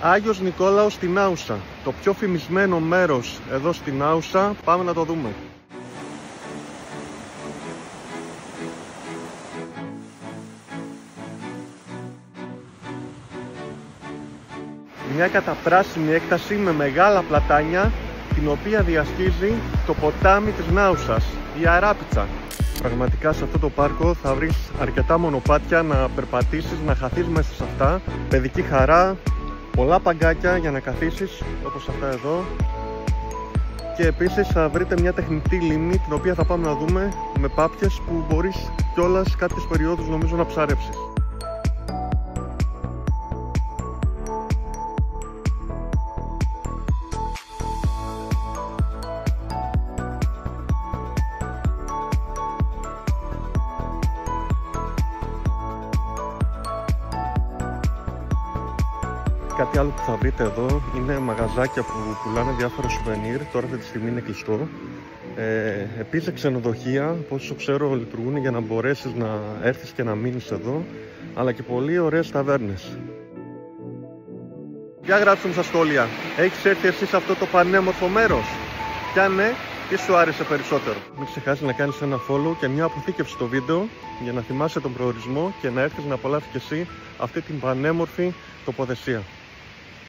Άγιος Νικόλαος στην Άουσα, το πιο φημισμένο μέρος εδώ στην Άουσα. Πάμε να το δούμε. Μια καταπράσινη έκταση με μεγάλα πλατάνια, την οποία διασχίζει το ποτάμι της Νάουσας, η Αράπιτσα. Πραγματικά σε αυτό το πάρκο θα βρεις αρκετά μονοπάτια να περπατήσεις, να χαθείς μέσα σε αυτά. Παιδική χαρά, πολλά παγκάκια για να καθίσεις, όπως αυτά εδώ. Και επίσης θα βρείτε μια τεχνητή λίμνη, την οποία θα πάμε να δούμε, με πάπιες που μπορείς κιόλας κάποιες περιόδους νομίζω να ψαρέψεις. Κάτι άλλο που θα βρείτε εδώ είναι μαγαζάκια που πουλάνε διάφορα σουβενίρ. Τώρα αυτή τη στιγμή είναι κλειστό. Επίσης ξενοδοχεία, από όσο ξέρω, λειτουργούν για να μπορέσεις να έρθεις και να μείνεις εδώ, αλλά και πολύ ωραίες ταβέρνες. Για γράψτε μου στα σχόλια, έχεις έρθει εσύ σε αυτό το πανέμορφο μέρος? Κι αν ναι, τι σου άρεσε περισσότερο? Μην ξεχάσεις να κάνεις ένα follow και μια αποθήκευση στο βίντεο για να θυμάσαι τον προορισμό και να έρθεις να απολαύσεις και εσύ αυτή την πανέμορφη τοποθεσία.